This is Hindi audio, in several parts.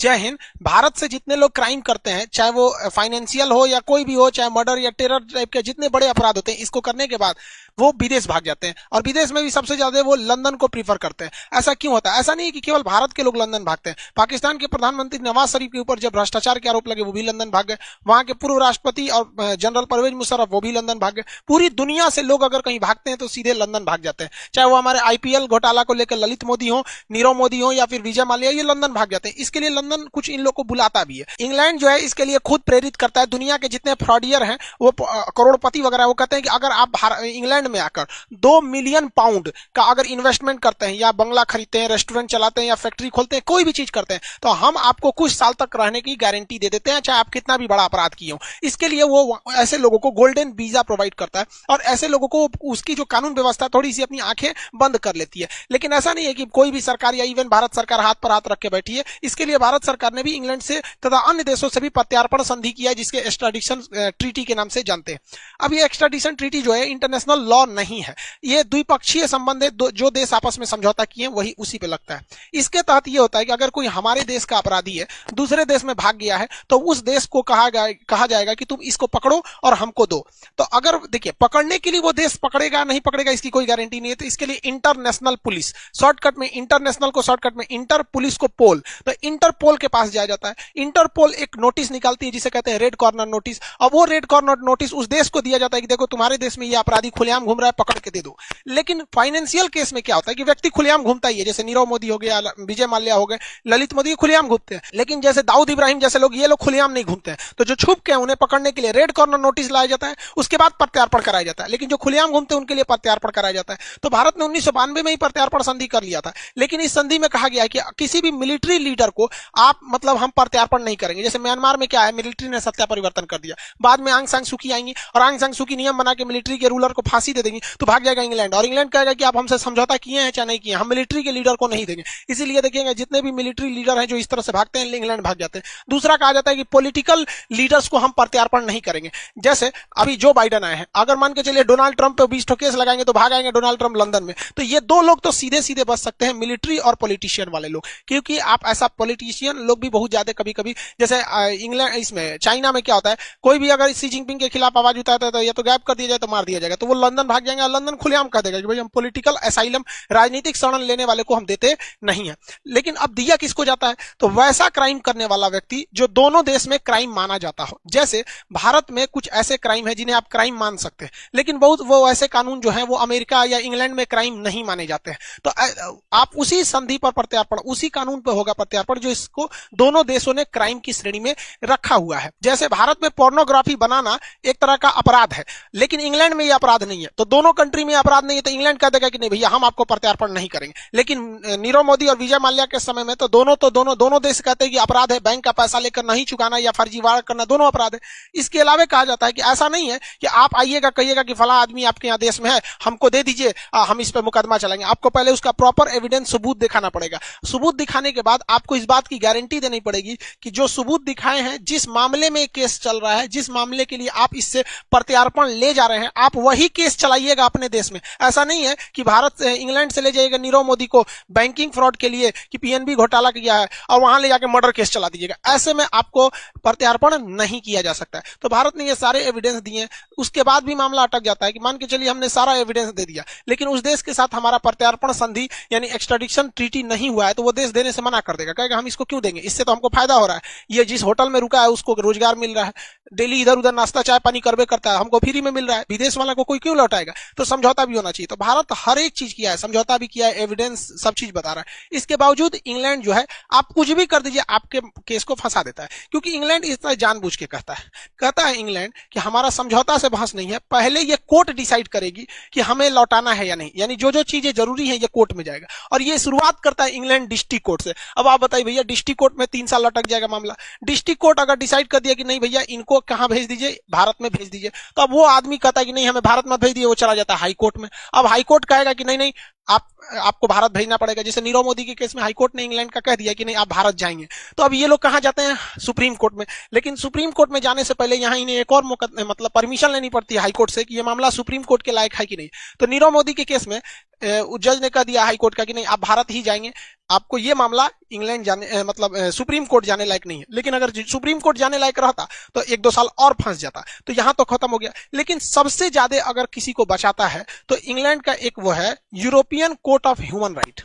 जय हिंद। भारत से जितने लोग क्राइम करते हैं, चाहे वो फाइनेंशियल हो या कोई भी हो, चाहे मर्डर या टेरर टाइप के जितने बड़े अपराध होते हैं, इसको करने के बाद वो विदेश भाग जाते हैं, और विदेश में भी सबसे ज्यादा वो लंदन को प्रीफर करते हैं। ऐसा क्यों होता है? ऐसा नहीं है कि केवल भारत के लोग लंदन भागते हैं। पाकिस्तान के प्रधानमंत्री नवाज शरीफ के ऊपर जब भ्रष्टाचार के आरोप लगे, वो भी लंदन भाग गए। वहां के पूर्व राष्ट्रपति और जनरल परवेज मुशर्रफ, वो भी लंदन भाग गए। पूरी दुनिया से लोग अगर कहीं भागते हैं तो सीधे लंदन भाग जाते हैं। चाहे वो हमारे आईपीएल घोटाला को लेकर ललित मोदी हो, नीरव मोदी हो, या फिर विजय माल्या, ये लंदन भाग जाते हैं। इसके लिए लंदन कुछ इन लोग को बुलाता भी है। इंग्लैंड जो है इसके लिए खुद प्रेरित करता है। दुनिया के जितने फ्रॉडियर हैं, वो करोड़पति वगैरह, वो कहते हैं कि अगर आप इंग्लैंड में आकर 2 मिलियन पाउंड का अगर इन्वेस्टमेंट करते हैं, या बंगला खरीदते हैं, रेस्टोरेंट चलाते हैं, या फैक्ट्री खोलते हैं, कोई भी चीज करते हैं, तो हम आपको कुछ साल तक रहने की गारंटी दे देते हैं, चाहे आप कितना भी बड़ा अपराध किए हो। इसके लिए वो ऐसे लोगों को गोल्डन वीजा प्रोवाइड करता है, और ऐसे लोगों को उसकी जो कानून व्यवस्था थोड़ी सी अपनी आंखें बंद कर लेती है। लेकिन ऐसा नहीं है कि कोई भी सरकार या इवन भारत सरकार हाथ पर हाथ रख के बैठी है। इसके लिए भारत सरकार ने भी इंग्लैंड से तथा अन्य देशों से भी प्रत्यार्पण संधि किया है, जिसके एक्सट्राडिशन ट्रीटी के नाम से जानते हैं। अब ये एक्सट्राडिशन ट्रीटी जो है इंटरनेशनल लॉ नहीं है, ये द्विपक्षीय संबंध है। जो देश आपस में समझौता किए वही उसी पे लगता है। इसके तहत ये होता है कि अगर कोई हमारे देश का अपराधी है, दूसरे देश में भाग गया है, तो उस देश को कहा जाएगा कि तुम इसको पकड़ो और हमको दो। तो अगर देखिए, पकड़ने के लिए वो देश पकड़ेगा नहीं पकड़ेगा इसकी कोई गारंटी नहीं है। तो इसके लिए इंटरनेशनल पुलिस, शॉर्टकट में इंटरनेशनल को शॉर्टकट में इंटर, पुलिस को पोल, तो इंटरपोल के पास जाया जाता है। इंटरपोल एक नोटिस निकालती है जिसे कहते हैं रेड कॉर्नर नोटिस। अब वो रेड कॉर्नर नोटिस उस देश को दिया जाता है कि देखो तुम्हारे देश में ये अपराधी खुलेआम घूम रहा है, पकड़ के दे दो। लेकिन फाइनेंशियल केस में क्या होता है कि व्यक्ति खुलेआम घूमता ही है, जैसे नीरव मोदी हो गया, विजय माल्या हो गए, ललित मोदी खुलेआम घूमते हैं। लेकिन जैसे दाऊद इब्राहिम जैसे लोग, ये लोग खुलेआम नहीं घूमते हैं। तो जो छुप के उन्हें पकड़ने के लिए रेड कॉर्नर नोटिस लाया जाता है, उसके बाद प्रत्यार्पण कराया जाता है। लेकिन जो खुलेआम घूमते हैं उनके लिए प्रत्यार्पण कराया जाता है। तो भारत ने 1992 में ही प्रत्यार्पण संधि कर लिया था। लेकिन इस संधि में कहा गया है कि किसी भी मिलिट्री लीडर को आप मतलब हम प्रत्यार्पण नहीं करेंगे। जैसे म्यांमार में क्या है, मिलिट्री ने सत्ता परिवर्तन कर दिया, बाद में आंग सान सूकी आएंगी और आंग सान सूकी नियम बना के मिलिट्री के रूलर को फांसी दे देंगी, तो भाग जाएगा इंग्लैंड, और इंग्लैंड कहेगा कि आप हमसे समझौता किए हैं चाहे नहीं किए, हम मिलिट्री के लीडर को नहीं देंगे। इसीलिए देखिएगा जितने भी मिलिट्री लीडर हैं जो इस तरह से भागते हैं, इंग्लैंड भाग जाते हैं। दूसरा कहा जाता है कि पॉलिटिकल लीडर्स को हम प्रत्यार्पण नहीं करेंगे। जैसे अभी जो बाइडन आए हैं, अगर मान के चलिए डोनाल्ड ट्रंप पे 20 केस लगाएंगे तो भाग आएंगे डोनाल्ड ट्रंप लंदन में। तो ये दो लोग तो सीधे सीधे बच सकते हैं, मिलिट्री और पॉलिटिशियन वाले लोग। क्योंकि आप ऐसा पॉलिटिशियन लोग भी बहुत ज्यादा कभी कभी, जैसे इंग्लैंड, इसमें चाइना में क्या होता है, कोई भी अगर सी जिनपिंग के खिलाफ आवाज उठाता है तो या तो गायब कर दिया जाए तो मार दिया जाएगा। तो वो लंदन भाग जाएंगे और लंदन खुलेआम कह देगा कि भाई हम पॉलिटिकल असाइलम, राजनीतिक शरण लेने वाले को हम देते नहीं है। लेकिन अब दिया किसको जाता है? तो वैसा क्राइम करने वाला व्यक्ति जो दोनों देश में क्राइम माना जाता हो। जैसे भारत में कुछ ऐसे क्राइम है जिन्हें आप क्राइम मान सकते हैं, लेकिन बहुत वो ऐसे कानून जो है वो अमेरिका या इंग्लैंड में क्राइम नहीं माने जाते हैं। तो आप उसी संधि पर प्रत्यार्पण, उसी कानून पर होगा प्रत्यार्पण जो इसको दोनों देशों ने क्राइम की श्रेणी में रखा हुआ है। जैसे भारत में पोर्नोग्राफी बनाना एक तरह का अपराध है, लेकिन इंग्लैंड में यह अपराध नहीं है। तो दोनों कंट्री में अपराध नहीं है, तो इंग्लैंड कह देगा कि नहीं भैया हम आपको प्रत्यार्पण नहीं करेंगे। लेकिन नीरव मोदी और विजय माल्या के समय में तो दोनों देश कहते हैं कि अपराध है, बैंक का पैसा लेकर नहीं चुकाना या फर्जीवाड़ा करना, दोनों अपराध है। इसके अलावा कहा जाता है कि ऐसा नहीं है कि आप आइएगा कहिएगा कि फला आदमी आपके यहाँ देश में है, हमको दे दीजिए, हम इस पर मुकदमा चलाएंगे। आपको पहले उसका प्रॉपर एविडेंस, सबूत दिखाना पड़ेगा। सबूत दिखाने के बाद आपको इस बात की गारंटी देनी पड़ेगी कि जो सबूत दिखाए हैं, जिस मामले में केस चल रहा है, जिस मामले के लिए आप इससे प्रत्यार्पण ले जा रहे हैं, आप वही केस चलाइएगा अपने देश में। ऐसा नहीं है कि भारत इंग्लैंड से ले जाइएगा नीरव मोदी को बैंकिंग फ्रॉड के लिए कि पीएनबी घोटाला किया है और वहां ले जाकर मर्डर केस चला दीजिएगा। ऐसे में आपको प्रत्यार्पण नहीं किया जा सकता है। तो भारत ने ये सारे एविडेंस दिए, उसके बाद भी मामला अटक जाता है कि मान के चलिए हमने सारा एविडेंस दे दिया, लेकिन उस देश के साथ हमारा प्रत्यार्पण संधि यानी एक्सट्राडिशन ट्रीटी नहीं हुआ है, तो वो देश देने से मना कर देगा, कहेगा हम इसको क्यों देंगे, इससे तो हमको फायदा हो रहा है, ये जिस होटल में रुका है उसको रोजगार मिल रहा है, डेली इधर उधर नाश्ता चाय पानी करबे करता है, हमको फ्री में मिल रहा है, विदेश वाला को कोई क्यों लौटाएगा। तो समझौता भी होना चाहिए। तो भारत हर एक चीज किया है, समझौता भी किया है, एविडेंस सब चीज बता रहा है। इसके बावजूद इंग्लैंड जो है, आप कुछ भी कर दीजिए आपके केस को फंसा देता है। क्योंकि इंग्लैंड इस तरह जानबूझ के कहता है इंग्लैंड कि हमारा समझौता से बहस नहीं है, पहले ये कोर्ट डिसाइड करेगी कि हमें लौटाना है या नहीं, यानी जो चीजें जरूरी है ये कोर्ट में जाएगा। और ये शुरुआत करता है इंग्लैंड डिस्ट्रिक्ट कोर्ट से। अब आप बताइए भैया, डिस्ट्रिक्ट कोर्ट में 3 साल लटक जाएगा मामला। डिस्ट्रिक्ट कोर्ट अगर डिसाइड कर दिया कि नहीं भैया इनको कहां भेज दीजिए, भारत में भेज दीजिए, तो अब वो आदमी कहता है कि नहीं हमें भारत में भेज दिए, वो चला जाता है हाई कोर्ट में। अब हाई कोर्ट कहेगा कि नहीं आप आपको भारत भेजना पड़ेगा। जैसे नीरव मोदी के केस में हाईकोर्ट ने इंग्लैंड का कह दिया कि नहीं आप भारत जाएंगे, तो अब ये लोग कहां जाते हैं, सुप्रीम कोर्ट में। लेकिन सुप्रीम कोर्ट में जाने से पहले यहाँ इन्हें एक और मतलब परमिशन लेनी पड़ती है हाईकोर्ट से कि ये मामला सुप्रीम कोर्ट के लायक है कि नहीं। तो नीरव मोदी के केस में जज ने कह दिया हाईकोर्ट का कि नहीं आप भारत ही जाएंगे, आपको ये मामला इंग्लैंड जाने मतलब सुप्रीम कोर्ट जाने लायक नहीं है। लेकिन अगर सुप्रीम कोर्ट जाने लायक रहता तो 1-2 साल और फंस जाता, तो यहां तो खत्म हो गया। लेकिन सबसे ज्यादा अगर किसी को बचाता है तो इंग्लैंड का एक वो है European court of human right.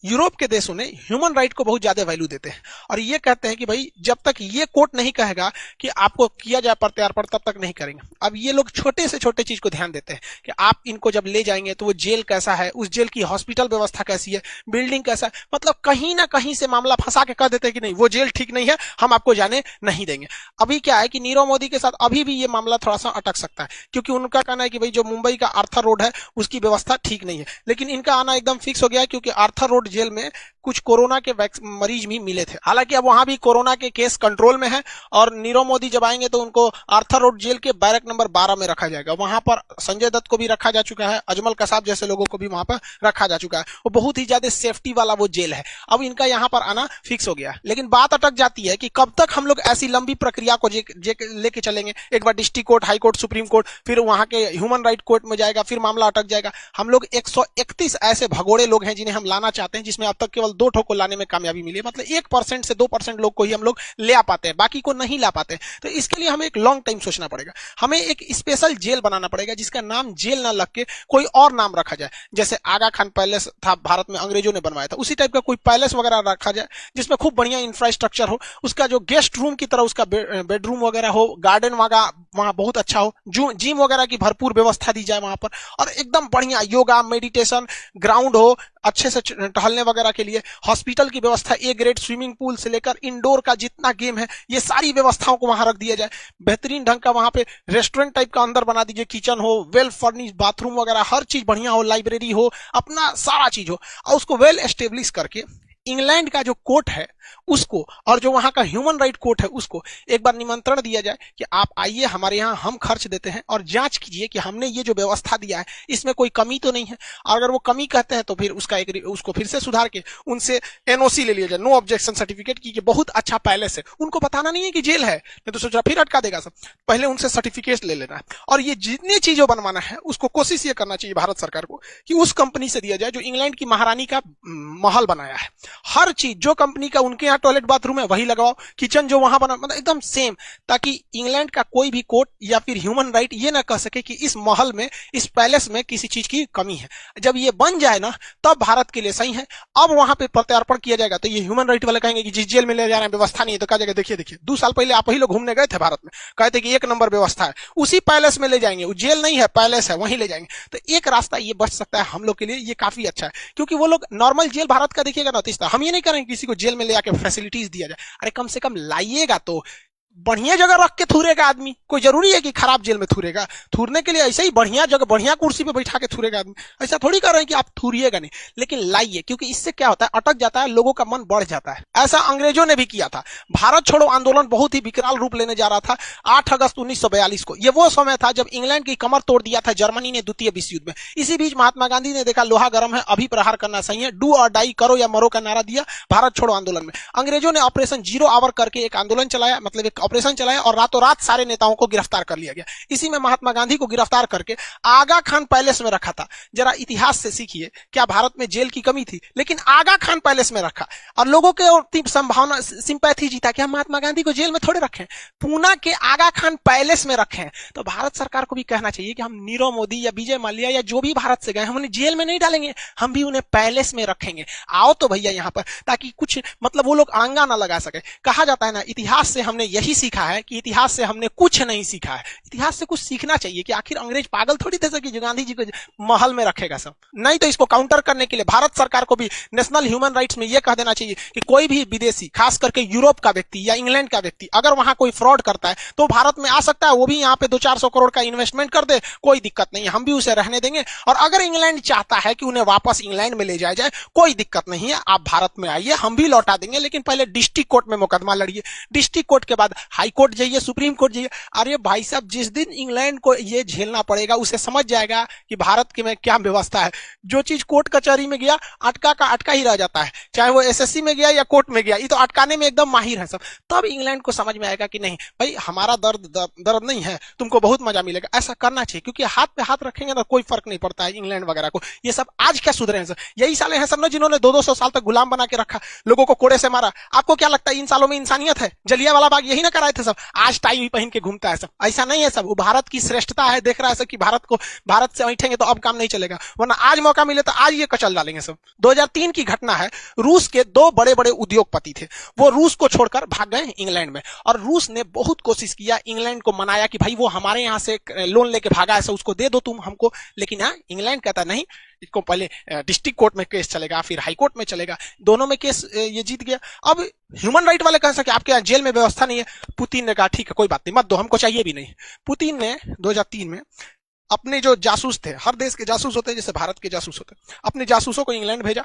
Europe के देशों ने ह्यूमन राइट को बहुत ज्यादा वैल्यू देते हैं और ये कहते हैं कि भाई जब तक ये कोर्ट नहीं कहेगा कि आपको किया जाए प्रत्यार्पण तब तक नहीं करेंगे। अब ये लोग छोटे से छोटे चीज को ध्यान देते हैं कि आप इनको जब ले जाएंगे तो वो जेल कैसा है, उस जेल की हॉस्पिटल व्यवस्था कैसी है, बिल्डिंग कैसा है, मतलब कहीं ना कहीं से मामला फंसा के कह देते हैं कि नहीं वो जेल ठीक नहीं है, हम आपको जाने नहीं देंगे। अभी क्या है कि नीरव मोदी के साथ अभी भी ये मामला थोड़ा सा अटक सकता है क्योंकि उनका कहना है कि भाई जो मुंबई का आर्थर रोड है उसकी व्यवस्था ठीक नहीं है। लेकिन इनका आना एकदम फिक्स हो गया है क्योंकि आर्थर रोड जेल में कुछ कोरोना के मरीज भी मिले थे। हालांकि अब वहां भी कोरोना के केस कंट्रोल में है और नीरव मोदी जब आएंगे तो उनको आर्थर रोड जेल के बैरक नंबर 12 में रखा जाएगा। वहां पर संजय दत्त को भी रखा जा चुका है, अजमल कसाब जैसे लोगों को भी वहां पर रखा जा चुका है। वो बहुत ही ज्यादा सेफ्टी वाला वो जेल है। अब इनका यहाँ पर आना फिक्स हो गया। लेकिन बात अटक जाती है कि कब तक हम लोग ऐसी लंबी प्रक्रिया को लेके चलेंगे। एक बार district court, high court, supreme court, फिर वहां के ह्यूमन राइट कोर्ट में जाएगा, फिर मामला अटक जाएगा। हम लोग 131 ऐसे भगोड़े लोग हैं जिन्हें हम लाना चाहते हैं, जिसमें अब तक केवल 2 ठो को लाने में कामयाबी मिली है। मतलब 1% से 2% लोग को ही हम लोग ले आ पाते हैं, बाकी को नहीं ला पाते। तो इसके लिए हमें एक लॉन्ग टाइम सोचना पड़ेगा। हमें एक स्पेशल जेल बनाना पड़ेगा जिसका नाम जेल ना लग के कोई और नाम रखा जाए। जैसे आगा खान पैलेस था, भारत में अंग्रेजों ने बनवाया था, उसी टाइप का कोई पैलेस वगैरह रखा जाए जिसमें खूब बढ़िया इंफ्रास्ट्रक्चर हो, उसका जो गेस्ट रूम की तरह उसका बेडरूम वगैरह हो, गार्डन वहां बहुत अच्छा हो, जिम वगैरह की भरपूर व्यवस्था दी जाए वहां पर, और एकदम बढ़िया योगा मेडिटेशन ग्राउंड हो अच्छे से टहलने वगैरह के लिए, हॉस्पिटल की व्यवस्था, ए ग्रेड स्विमिंग पूल से लेकर इंडोर का जितना गेम है ये सारी व्यवस्थाओं को वहां रख दिया जाए। बेहतरीन ढंग का वहां पे रेस्टोरेंट टाइप का अंदर बना दीजिए, किचन हो, वेल फर्निश बाथरूम वगैरह हर चीज बढ़िया हो, लाइब्रेरी हो, अपना सारा चीज हो, और उसको वेल एस्टेब्लिश करके इंग्लैंड का जो कोर्ट है उसको और जो वहां का ह्यूमन राइट कोर्ट है उसको एक बार निमंत्रण दिया जाए कि आप आइए हमारे यहाँ, हम खर्च देते हैं और जांच कीजिए कि हमने ये जो व्यवस्था दिया है इसमें कोई कमी तो नहीं है। और अगर वो कमी कहते हैं तो फिर उसको फिर से सुधार के उनसे एनओसी ले लिया जाए, नो ऑब्जेक्शन सर्टिफिकेट, की बहुत अच्छा पैलेस है। उनको बताना नहीं है कि जेल है, नहीं तो सोचा फिर अटका देगा सब। पहले उनसे सर्टिफिकेट ले लेना है और ये जितनी चीजों बनवाना है उसको कोशिश ये करना चाहिए भारत सरकार को कि उस कंपनी से दिया जाए जो इंग्लैंड की महारानी का महल बनाया है। हर चीज जो कंपनी का उनके यहाँ टॉयलेट बाथरूम है वही लगवाओ, किचन जो वहां बना मतलब एकदम सेम, ताकि इंग्लैंड का कोई भी कोर्ट या फिर ह्यूमन राइट ये ना कह सके कि इस महल में, इस पैलेस में किसी चीज की कमी है। जब ये बन जाए ना तब भारत के लिए सही है। अब वहां पे प्रत्यार्पण किया जाएगा तो ये ह्यूमन राइट वाले कहेंगे कि जिस जेल में ले जा रहे हैं व्यवस्था नहीं है, तो कहा जाएगा देखिए 2 साल पहले आप ही लोग घूमने गए थे भारत में, कहते कि 1 नंबर व्यवस्था है, उसी पैलेस में ले जाएंगे, वो जेल नहीं है पैलेस है, वहीं ले जाएंगे। तो एक रास्ता ये बच सकता है हम लोग के लिए, ये काफी अच्छा है। क्योंकि वो लोग नॉर्मल जेल भारत का देखिएगा ना, तीसरा हम ये नहीं करेंगे किसी को जेल में ले आके फैसिलिटीज दिया जाए। अरे कम से कम लाइएगा तो बढ़िया जगह रख के थूरेगा आदमी। कोई जरूरी है कि खराब जेल में थूरेगा? थूरने के लिए ऐसे ही बढ़िया जगह, बढ़िया कुर्सी पे बैठा के थूरेगा आदमी। ऐसा थोड़ी कर रहे हैं कि आप थूरिएगा नहीं, लेकिन लाइए, क्योंकि इससे क्या होता है, अटक जाता है, लोगों का मन बढ़ जाता है। ऐसा अंग्रेजों ने भी किया था। भारत छोड़ो आंदोलन बहुत ही विकराल रूप लेने जा रहा था 8 अगस्त 1942 को। यह वो समय था जब इंग्लैंड की कमर तोड़ दिया था जर्मनी ने द्वितीय विश्व युद्ध में। इसी बीच महात्मा गांधी ने देखा लोहा गर्म है, अभी प्रहार करना सही है, डू और डाई, करो या मरो का नारा दिया भारत छोड़ो आंदोलन में। अंग्रेजों ने ऑपरेशन 0 आवर करके एक आंदोलन चलाया, मतलब एक ऑपरेशन चलाया, और रातों रात सारे नेताओं को गिरफ्तार कर लिया गया। इसी में महात्मा गांधी को गिरफ्तार करके आगा खान पैलेस में रखा था। जरा इतिहास से सीखिए, क्या भारत में जेल की कमी थी? लेकिन आगा खान पैलेस में रखा और लोगों के संभावना, सिंपैथी जीता कि हम महात्मा गांधी को जेल में थोड़े रखें, पूना के आगा खान पैलेस में रखें। तो भारत सरकार को भी कहना चाहिए कि हम नीरव मोदी या विजय माल्या या जो भी भारत से गए हम उन्हें जेल में नहीं डालेंगे, हम भी उन्हें पैलेस में रखेंगे। आओ तो भैया यहाँ पर, ताकि कुछ मतलब वो लोग आंगा ना लगा सके। कहा जाता है ना, इतिहास से हमने यही सीखा है कि इतिहास से हमने कुछ नहीं सीखा है। इतिहास से कुछ सीखना चाहिए कि आखिर अंग्रेज पागल थोड़ी थे कि जो गांधी जी को महल में रखेगा सब। नहीं तो इसको काउंटर करने के लिए भारत सरकार को भी नेशनल ह्यूमन राइट्स में यह कह देना चाहिए कि कोई भी विदेशी, खास करके यूरोप का व्यक्ति या इंग्लैंड का व्यक्ति, अगर वहां कोई फ्रॉड करता है तो भारत में आ सकता है, वो भी यहाँ पे 200-400 करोड़ का इन्वेस्टमेंट कर दे, कोई दिक्कत नहीं है, हम भी उसे रहने देंगे। और अगर इंग्लैंड चाहता है कि उन्हें वापस इंग्लैंड में ले जाया जाए, कोई दिक्कत नहीं है, आप भारत में आइए, हम भी लौटा देंगे, लेकिन पहले डिस्ट्रिक्ट कोर्ट में मुकदमा लड़िए। डिस्ट्रिक्ट कोर्ट के बाद हाई कोर्ट जाइए, सुप्रीम कोर्ट जाइए। अरे भाई साहब, जिस दिन इंग्लैंड को ये झेलना पड़ेगा उसे समझ जाएगा कि भारत के में क्या व्यवस्था है। जो चीज कोर्ट कचहरी में गया अटका का अटका ही रह जाता है, चाहे वो एसएससी में गया या कोर्ट में गया, ये तो अटकाने में एकदम माहिर है सब। तब इंग्लैंड को समझ में आएगा कि नहीं भाई, हमारा दर्द नहीं है, तुमको बहुत मजा मिलेगा। ऐसा करना चाहिए, क्योंकि हाथ पे हाथ रखेंगे ना कोई फर्क नहीं पड़ता है इंग्लैंड वगैरह को। ये सब आज क्या सुधरे हैं सर? यही साले हैं सब ना जिन्होंने 200-200 साल तक गुलाम बना के रखा, लोगों को कोड़े से मारा। आपको क्या लगता है इन सालों में इंसानियत है? जलियांवाला बाग यही ना कराए थे सब, आज टाई भी पहन के घूमता है सब। ऐसा नहीं है सब, वो भारत की श्रेष्ठता है, देख रहा है सब कि भारत से ऐठेंगे तो अब काम नहीं चलेगा, वरना आज मौका मिले तो आज ये कचल डालेंगे सब। 2003 की घटना है, रूस के 2 बड़े बड़े उद्योगपति थे, वो रूस को छोड़कर भाग गए इंग्लैंड में, और रूस ने बहुत कोशिश किया, इंग्लैंड को मनाया कि भाई वो हमारे यहां से लोन लेके भागा है, उसको दे दो तुम हमको। लेकिन हाँ, इंग्लैंड कहता नहीं, इसको पहले डिस्ट्रिक्ट कोर्ट में केस चलेगा, फिर हाई कोर्ट में चलेगा, दोनों में केस ये जीत गया। अब ह्यूमन राइट वाले कह सके आपके यहाँ जेल में व्यवस्था नहीं है। पुतिन ने कहा ठीक है कोई बात नहीं, मत दो, हमको चाहिए भी नहीं। पुतिन ने 2003 में अपने जो जासूस थे, हर देश के जासूस होते हैं जैसे भारत के जासूस होते हैं, अपने जासूसों को इंग्लैंड भेजा,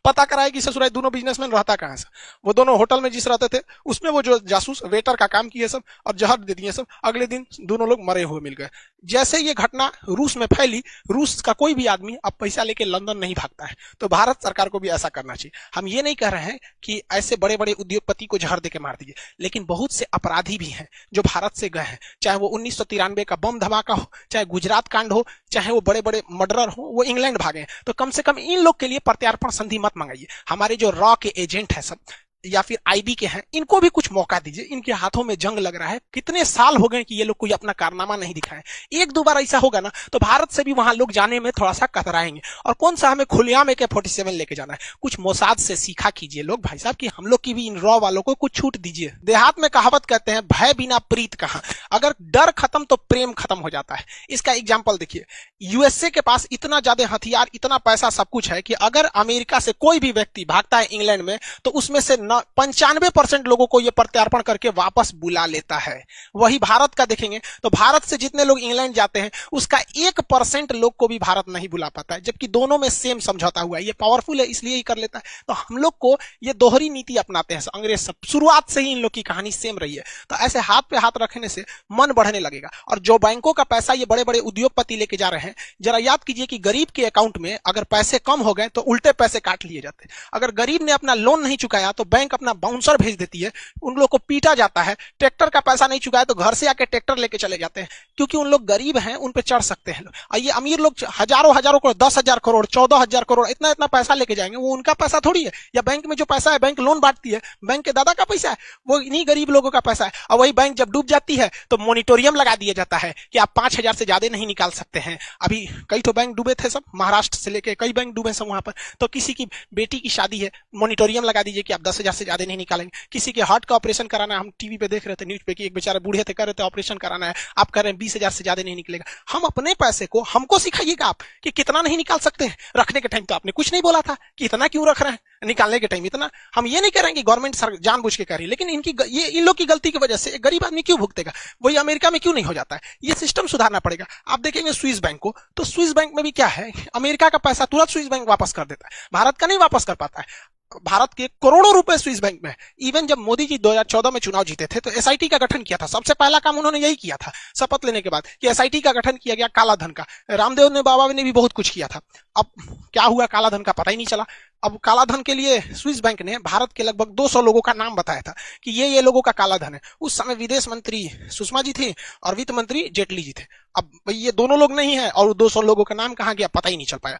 पता कराया कि ससुराल दोनों बिजनेसमैन रहता कहां से। वो दोनों होटल में जिस रहते थे उसमें वो जो जासूस वेटर का काम किए सब, और जहर दे दिए सब। अगले दिन दोनों लोग मरे हुए मिल गए। जैसे ये घटना रूस में फैली, रूस का कोई भी आदमी अब पैसा लेके लंदन नहीं भागता है, तो भारत सरकार को भी ऐसा करना चाहिए। हम ये नहीं कह रहे हैं कि ऐसे बड़े बड़े उद्योगपति को जहर देके मार दीजिए, लेकिन बहुत से अपराधी भी हैं जो भारत से गए हैं, चाहे वो 1993 का बम धमाका हो, चाहे गुजरात कांड हो, चाहे वो बड़े बड़े मर्डरर हो, वो इंग्लैंड भागे। तो कम से कम इन लोग के लिए प्रत्यार्पण संधि मत मंगाइए। हमारे जो रॉ के एजेंट है सब, या फिर आईबी के हैं, इनको भी कुछ मौका दीजिए। इनके हाथों में जंग लग रहा है, कितने साल हो गए कि ये लोग कोई अपना कारनामा नहीं दिखाए। एक दो बार ऐसा होगा ना तो भारत से भी वहां लोग जाने में थोड़ा सा कतराएंगे। और कौन सा हमें खुलेआम AK-47 लेके जाना है? कुछ मोसाद से सीखा कीजिए लोग भाई साहब, कि हम लोग की भी इन रॉ वालों को कुछ छूट दीजिए। देहात में कहावत कहते हैं, भय बिना प्रीत कहां। अगर डर खत्म तो प्रेम खत्म हो जाता है। इसका एग्जाम्पल देखिए, यूएसए के पास इतना ज्यादा हथियार, इतना पैसा, सब कुछ है कि अगर अमेरिका से कोई भी व्यक्ति भागता है इंग्लैंड में तो उसमें से 95% लोगों को यह प्रत्यार्पण करके वापस बुला लेता है। वही भारत का देखेंगे तो भारत से जितने लोग इंग्लैंड जाते हैं उसका 1% लोग को भी भारत नहीं बुला पाता है, जबकि दोनों में सेम समझौता हुआ है। ये पावरफुल है इसलिए ही कर लेता है। तो हम लोग को ये दोहरी नीति अपनाते हैं अंग्रेज सब, शुरुआत से ही इन लोग की कहानी सेम रही है। तो ऐसे हाथ पे हाथ रखने से मन बढ़ने लगेगा। और जो बैंकों का पैसा ये बड़े बड़े उद्योगपति लेके जा रहे हैं, जरा याद कीजिए कि गरीब के अकाउंट में अगर पैसे कम हो गए तो उल्टे पैसे काट लिए जाते हैं। अगर गरीब ने अपना लोन नहीं चुकाया तो बैंक अपना बाउंसर भेज देती है, उन लोग को पीटा जाता है। ट्रैक्टर का पैसा नहीं चुकाया तो घर से आके ट्रैक्टर लेके चले जाते हैं, क्योंकि उन लोग गरीब हैं, उन पे चढ़ सकते हैं। और ये अमीर लोग हजारों हजारों करोड़, 10,000 करोड़, 14,000 करोड़, इतना इतना पैसा लेके जाएंगे, वो उनका पैसा थोड़ी है। या बैंक में जो पैसा है, बैंक लोन बांटती है, बैंक के दादा का पैसा है, वो इन्हीं गरीब लोगों का पैसा है। और वही बैंक जब डूब जाती है तो मॉनिटोरियम लगा दिया जाता है कि आप 5,000 से ज्यादा नहीं निकाल सकते हैं। अभी कई तो बैंक डूबे थे सब, महाराष्ट्र से लेके कई बैंक डूबे सब वहां पर। तो किसी की बेटी की शादी है, मॉनिटोरियम लगा दीजिए कि आप 10,000 से ज्यादा नहीं निकालेंगे। किसी के हार्ट का ऑपरेशन कराना है, हम टीवी पे देख रहे थे, न्यूज पे, कि एक बेचारे बूढ़े थे, कर रहे थे ऑपरेशन कराना है, आप कह रहे हैं 20,000 से ज्यादा नहीं निकलेगा। हम अपने पैसे को हमको सिखाइएगा आप कि कितना नहीं निकाल सकते हैं। रखने के टाइम तो आपने कुछ नहीं बोला था कि इतना क्यों रख रहे हैं, निकालने के टाइम इतना। हम ये नहीं कह रहे हैं कि गवर्नमेंट जानबूझ के कर रही है, लेकिन इन लोग की गलती की वजह से एक गरीब आदमी क्यों भुगतेगा? वही अमेरिका में क्यों नहीं हो जाता है? ये सिस्टम सुधारना पड़ेगा। आप देखेंगे स्विस बैंक को, तो स्विस बैंक में भी क्या है, अमेरिका का पैसा तुरंत स्विस बैंक वापस कर देता है, भारत का नहीं वापस कर पाता है। भारत के करोड़ों रुपए स्विस बैंक में। इवन जब मोदी जी 2014 में चुनाव जीते थे तो एसआईटी का गठन किया था। सबसे पहला काम उन्होंने यही किया था शपथ लेने के बाद, कि एसआईटी का गठन किया गया काला धन का। रामदेव ने, बाबा ने भी बहुत कुछ किया था। अब क्या हुआ काला धन का पता ही नहीं चला। अब काला धन के लिए स्विस बैंक ने भारत के लगभग 200 लोगों का नाम बताया था कि ये लोगों का काला धन है। उस समय विदेश मंत्री सुषमा जी थी और वित्त मंत्री जेटली जी थे। अब ये दोनों लोग नहीं है और 200 लोगों का नाम कहां गया पता ही नहीं चल पाया।